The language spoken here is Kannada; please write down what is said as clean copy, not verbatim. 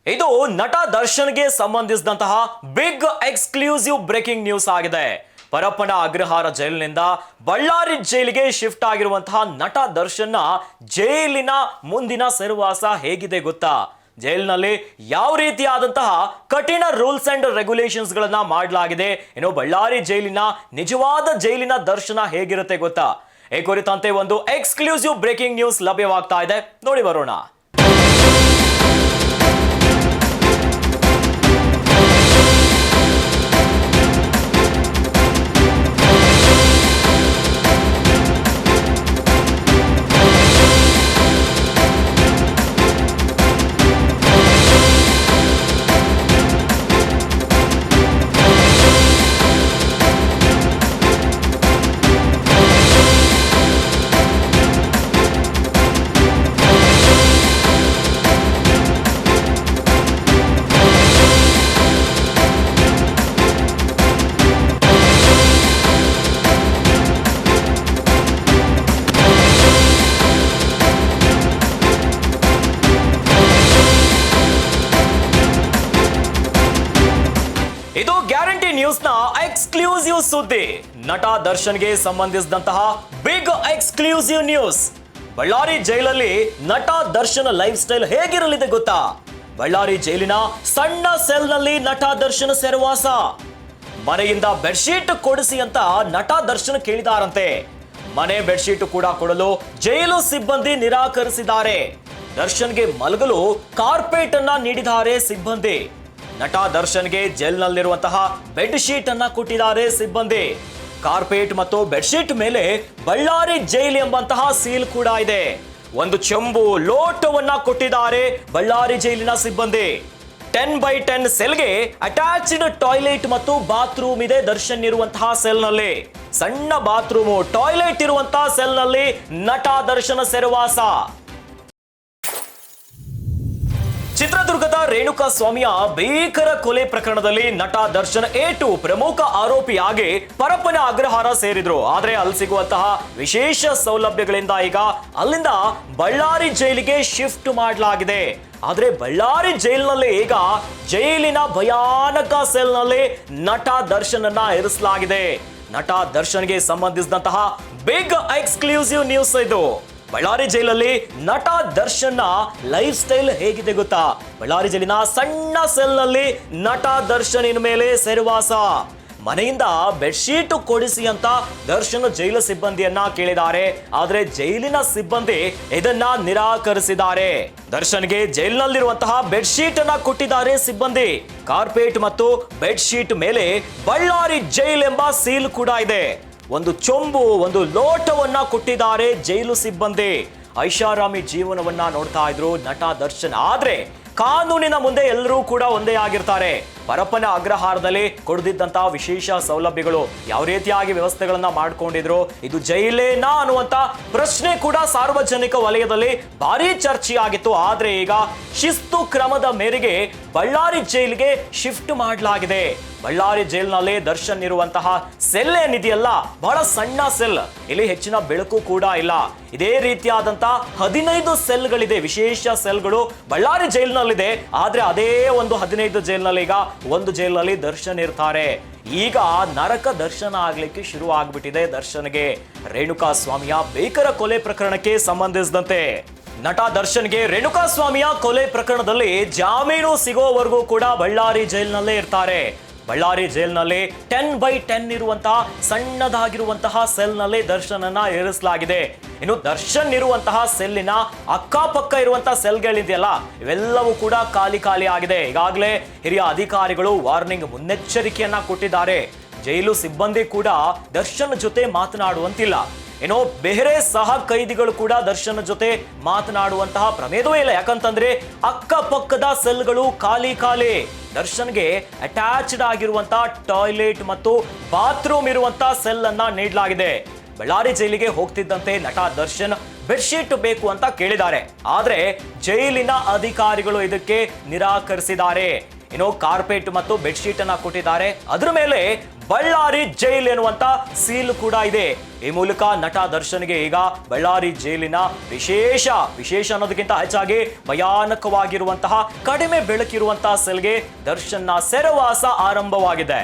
ಇದು ನಟ ದರ್ಶನ್ಗೆ ಸಂಬಂಧಿಸಿದಂತಹ ಬಿಗ್ ಎಕ್ಸ್ಕ್ಲೂಸಿವ್ ಬ್ರೇಕಿಂಗ್ ನ್ಯೂಸ್ ಆಗಿದೆ. ಪರಪ್ಪನ ಅಗ್ರಹಾರ ಜೈಲಿನಿಂದ ಬಳ್ಳಾರಿ ಜೈಲಿಗೆ ಶಿಫ್ಟ್ ಆಗಿರುವಂತಹ ನಟ ದರ್ಶನ್ನ ಜೈಲಿನ ಮುಂದಿನ ಸೆರವಾಸ ಹೇಗಿದೆ ಗೊತ್ತಾ? ಜೈಲಿನಲ್ಲಿ ಯಾವ ರೀತಿಯಾದಂತಹ ಕಠಿಣ ರೂಲ್ಸ್ ಅಂಡ್ ರೆಗ್ಯುಲೇಷನ್ಸ್ ಗಳನ್ನ ಮಾಡಲಾಗಿದೆ, ಇನ್ನು ಬಳ್ಳಾರಿ ಜೈಲಿನ ನಿಜವಾದ ಜೈಲಿನ ದರ್ಶನ ಹೇಗಿರುತ್ತೆ ಗೊತ್ತಾ? ಈ ಕುರಿತಂತೆ ಒಂದು ಎಕ್ಸ್ಕ್ಲೂಸಿವ್ ಬ್ರೇಕಿಂಗ್ ನ್ಯೂಸ್ ಲಭ್ಯವಾಗ್ತಾ ಇದೆ, ನೋಡಿ ಬರೋಣ. ಇದು ಗ್ಯಾರಂಟಿ ನ್ಯೂಸ್ ನ ಎಕ್ಸ್ಕ್ಲೂಸಿವ್ ಸುದ್ದಿ. ನಟ ದರ್ಶನ್ಗೆ ಸಂಬಂಧಿಸಿದಂತಹ ಬಿಗ್ ಎಕ್ಸ್ಕ್ಲೂಸಿವ್ ನ್ಯೂಸ್. ಬಳ್ಳಾರಿ ಜೈಲಲ್ಲಿ ನಟ ದರ್ಶನ್ ಲೈಫ್ ಸ್ಟೈಲ್ ಹೇಗಿರಲಿದೆ ಗೊತ್ತಾ? ಬಳ್ಳಾರಿ ಜೈಲಿನ ಸಣ್ಣ ಸೆಲ್ ನಲ್ಲಿ ನಟ ದರ್ಶನ್ ಸೆರವಾಸ. ಮನೆಯಿಂದ ಬೆಡ್ಶೀಟ್ ಕೊಡಿಸಿ ಅಂತ ನಟ ದರ್ಶನ್ ಕೇಳಿದಾರಂತೆ. ಮನೆ ಬೆಡ್ಶೀಟ್ ಕೂಡ ಕೊಡಲು ಜೈಲು ಸಿಬ್ಬಂದಿ ನಿರಾಕರಿಸಿದ್ದಾರೆ. ದರ್ಶನ್ಗೆ ಮಲಗಲು ಕಾರ್ಪೆಟ್ ಅನ್ನ ನೀಡಿದ್ದಾರೆ ಸಿಬ್ಬಂದಿ. ನಟ ದರ್ಶನ್ಗೆ ಜೈಲ್ನಲ್ಲಿರುವಂತಹ ಬೆಡ್ ಶೀಟ್ ಅನ್ನ ಕೊಟ್ಟಿದ್ದಾರೆ ಸಿಬ್ಬಂದಿ. ಕಾರ್ಪೆಟ್ ಮತ್ತು ಬೆಡ್ಶೀಟ್ ಮೇಲೆ ಬಳ್ಳಾರಿ ಜೈಲ್ ಎಂಬಂತಹ ಸೀಲ್ ಕೂಡ ಇದೆ. ಒಂದು ಚೆಂಬು ಲೋಟವನ್ನ ಕೊಟ್ಟಿದ್ದಾರೆ ಬಳ್ಳಾರಿ ಜೈಲಿನ ಸಿಬ್ಬಂದಿ. 10x10 ಸೆಲ್ಗೆ ಅಟ್ಯಾಚ್ಡ್ ಟಾಯ್ಲೆಟ್ ಮತ್ತು ಬಾತ್ರೂಮ್ ಇದೆ ದರ್ಶನ್ ಇರುವಂತಹ ಸೆಲ್ ನಲ್ಲಿ. ಸಣ್ಣ ಬಾತ್ರೂಮ್, ಟಾಯ್ಲೆಟ್ ಇರುವಂತಹ ಸೆಲ್ ನಲ್ಲಿ ನಟ ದರ್ಶನ ಸೆರವಾಸ. ಚಿತ್ರದುರ್ಗದ ರೇಣುಕಾ ಸ್ವಾಮಿಯ ಭೀಕರ ಕೊಲೆ ಪ್ರಕರಣದಲ್ಲಿ ನಟ ದರ್ಶನ್ A2 ಪ್ರಮುಖ ಆರೋಪಿಯಾಗಿ ಪರಪ್ಪನ ಅಗ್ರಹಾರ ಸೇರಿದ್ರು. ಆದ್ರೆ ಅಲ್ಲಿ ಸಿಗುವಂತಹ ವಿಶೇಷ ಸೌಲಭ್ಯಗಳಿಂದ ಈಗ ಅಲ್ಲಿಂದ ಬಳ್ಳಾರಿ ಜೈಲಿಗೆ ಶಿಫ್ಟ್ ಮಾಡಲಾಗಿದೆ. ಆದ್ರೆ ಬಳ್ಳಾರಿ ಜೈಲಿನಲ್ಲಿ ಈಗ ಜೈಲಿನ ಭಯಾನಕ ಸೆಲ್ ನಲ್ಲಿ ನಟ ದರ್ಶನ್ ಅನ್ನ ಇರಿಸಲಾಗಿದೆ. ನಟ ದರ್ಶನ್ಗೆ ಸಂಬಂಧಿಸಿದಂತಹ ಬಿಗ್ ಎಕ್ಸ್ಕ್ಲೂಸಿವ್ ನ್ಯೂಸ್ ಇದು. ಬಳ್ಳಾರಿ ಜೈಲಲ್ಲಿ ನಟ ದರ್ಶನ್ನ ಲೈಫ್ ಸ್ಟೈಲ್ ಹೇಗಿದೆ ಗೊತ್ತಾ? ಬಳ್ಳಾರಿ ಜೈಲಿನ ಸಣ್ಣ ಸೆಲ್ ನಲ್ಲಿ ನಟ ದರ್ಶನ್ ಇನ್ಮೇಲೆ ಸೆರವಾಸ. ಮನೆಯಿಂದ ಬೆಡ್ಶೀಟ್ ಕೊಡಿಸಿ ಅಂತ ದರ್ಶನ್ ಜೈಲು ಸಿಬ್ಬಂದಿಯನ್ನ ಕೇಳಿದ್ದಾರೆ. ಆದ್ರೆ ಜೈಲಿನ ಸಿಬ್ಬಂದಿ ಇದನ್ನ ನಿರಾಕರಿಸಿದ್ದಾರೆ. ದರ್ಶನ್ಗೆ ಜೈಲಿನಲ್ಲಿರುವಂತಹ ಬೆಡ್ಶೀಟ್ ಅನ್ನ ಕೊಟ್ಟಿದ್ದಾರೆ ಸಿಬ್ಬಂದಿ. ಕಾರ್ಪೆಟ್ ಮತ್ತು ಬೆಡ್ಶೀಟ್ ಮೇಲೆ ಬಳ್ಳಾರಿ ಜೈಲ್ ಎಂಬ ಸೀಲ್ ಕೂಡ ಇದೆ. ಒಂದು ಚೊಂಬು, ಒಂದು ಲೋಟವನ್ನ ಕೊಟ್ಟಿದ್ದಾರೆ ಜೈಲು ಸಿಬ್ಬಂದಿ. ಐಷಾರಾಮಿ ಜೀವನವನ್ನ ನೋಡ್ತಾ ಇದ್ರು ನಟ ದರ್ಶನ್. ಆದ್ರೆ ಕಾನೂನಿನ ಮುಂದೆ ಎಲ್ಲರೂ ಕೂಡ ಒಂದೇ ಆಗಿರ್ತಾರೆ. ಪರಪ್ಪನ ಅಗ್ರಹಾರದಲ್ಲಿ ಕೊಡದಿದ್ದಂತಹ ವಿಶೇಷ ಸೌಲಭ್ಯಗಳು, ಯಾವ ರೀತಿಯಾಗಿ ವ್ಯವಸ್ಥೆಗಳನ್ನ ಮಾಡ್ಕೊಂಡಿದ್ರು, ಇದು ಜೈಲೇನಾ ಅನ್ನುವಂತ ಪ್ರಶ್ನೆ ಕೂಡ ಸಾರ್ವಜನಿಕ ವಲಯದಲ್ಲಿ ಭಾರಿ ಚರ್ಚೆಯಾಗಿತ್ತು. ಆದ್ರೆ ಈಗ ಶಿಸ್ತು ಕ್ರಮದ ಮೇರೆಗೆ ಬಳ್ಳಾರಿ ಜೈಲಿಗೆ ಶಿಫ್ಟ್ ಮಾಡಲಾಗಿದೆ. ಬಳ್ಳಾರಿ ಜೈಲಿನಲ್ಲಿ ದರ್ಶನ್ ಇರುವಂತಹ ಸೆಲ್ ಏನಿದೆಯಲ್ಲ, ಬಹಳ ಸಣ್ಣ ಸೆಲ್. ಇಲ್ಲಿ ಹೆಚ್ಚಿನ ಬೆಳಕು ಕೂಡ ಇಲ್ಲ. ಇದೇ ರೀತಿಯಾದಂತಹ 15 ಸೆಲ್ಗಳಿದೆ, ವಿಶೇಷ ಸೆಲ್ಗಳು ಬಳ್ಳಾರಿ ಜೈಲಿನಲ್ಲಿದೆ. ಆದ್ರೆ ಅದೇ ಒಂದು 15 ಜೈಲಿನಲ್ಲಿ ಈಗ ಒಂದು ಜೈಲಿನಲ್ಲಿ ದರ್ಶನ್ ಇರ್ತಾರೆ. ಈಗ ನರಕ ದರ್ಶನ ಆಗ್ಲಿಕ್ಕೆ ಶುರು ಆಗ್ಬಿಟ್ಟಿದೆ ದರ್ಶನ್ಗೆ. ರೇಣುಕಾ ಸ್ವಾಮಿಯ ಭೀಕರ ಕೊಲೆ ಪ್ರಕರಣಕ್ಕೆ ಸಂಬಂಧಿಸಿದಂತೆ ನಟ ದರ್ಶನ್ಗೆ ರೇಣುಕಾ ಸ್ವಾಮಿಯ ಕೊಲೆ ಪ್ರಕರಣದಲ್ಲಿ ಜಾಮೀನು ಸಿಗೋವರೆಗೂ ಕೂಡ ಬಳ್ಳಾರಿ ಜೈಲಿನಲ್ಲೇ ಇರ್ತಾರೆ. ಬಳ್ಳಾರಿ ಜೈಲಿನಲ್ಲಿ 10x10 ಇರುವಂತಹ ಸಣ್ಣದಾಗಿರುವಂತಹ ಸೆಲ್ ನಲ್ಲಿ ದರ್ಶನ್ ಅನ್ನ ಇರಿಸಲಾಗಿದೆ. ಇನ್ನು ದರ್ಶನ್ ಇರುವಂತಹ ಸೆಲ್ಲಿನ ಅಕ್ಕಪಕ್ಕ ಇರುವಂತಹ ಸೆಲ್ಗಳಿದೆಯಲ್ಲ, ಇವೆಲ್ಲವೂ ಕೂಡ ಖಾಲಿ ಆಗಿದೆ. ಈಗಾಗಲೇ ಹಿರಿಯ ಅಧಿಕಾರಿಗಳು ವಾರ್ನಿಂಗ್, ಮುನ್ನೆಚ್ಚರಿಕೆಯನ್ನ ಕೊಟ್ಟಿದ್ದಾರೆ. ಜೈಲು ಸಿಬ್ಬಂದಿ ಕೂಡ ದರ್ಶನ್ ಜೊತೆ ಮಾತನಾಡುವಂತಿಲ್ಲ. ಏನೋ ಬೇರೆ ಸಹ ಕೈದಿಗಳು ಕೂಡ ದರ್ಶನ್ ಜೊತೆ ಮಾತನಾಡುವಂತಹ ಪ್ರಮೇಯವೇ ಇಲ್ಲ. ಯಾಕಂತಂದ್ರೆ ಅಕ್ಕಪಕ್ಕದ ಸೆಲ್ಗಳು ಖಾಲಿ. ದರ್ಶನ್ಗೆ ಅಟ್ಯಾಚ್ಡ್ ಆಗಿರುವಂತಹ ಟಾಯ್ಲೆಟ್ ಮತ್ತು ಬಾತ್ರೂಮ್ ಇರುವಂತಹ ಸೆಲ್ ಅನ್ನ ನೀಡಲಾಗಿದೆ. ಬಳ್ಳಾರಿ ಜೈಲಿಗೆ ಹೋಗ್ತಿದ್ದಂತೆ ನಟ ದರ್ಶನ್ ಬೆಡ್ಶೀಟ್ ಬೇಕು ಅಂತ ಕೇಳಿದ್ದಾರೆ. ಆದ್ರೆ ಜೈಲಿನ ಅಧಿಕಾರಿಗಳು ಇದಕ್ಕೆ ನಿರಾಕರಿಸಿದ್ದಾರೆ. ಇನ್ನು ಕಾರ್ಪೆಟ್ ಮತ್ತು ಬೆಡ್ಶೀಟ್ ಅನ್ನ ಕೊಟ್ಟಿದ್ದಾರೆ. ಅದರ ಮೇಲೆ ಬಳ್ಳಾರಿ ಜೈಲ್ ಎನ್ನುವಂತ ಸೀಲ್ ಕೂಡ ಇದೆ. ಈ ಮೂಲಕ ನಟ ದರ್ಶನ್ಗೆ ಈಗ ಬಳ್ಳಾರಿ ಜೈಲಿನ ವಿಶೇಷ ಅನ್ನೋದಕ್ಕಿಂತ ಹೆಚ್ಚಾಗಿ ಭಯಾನಕವಾಗಿರುವಂತಹ ಕಡಿಮೆ ಬೆಳಕಿರುವಂತಹ ಸೆಲ್ಗೆ ದರ್ಶನ್ನ ಸೆರೆವಾಸ ಆರಂಭವಾಗಿದೆ.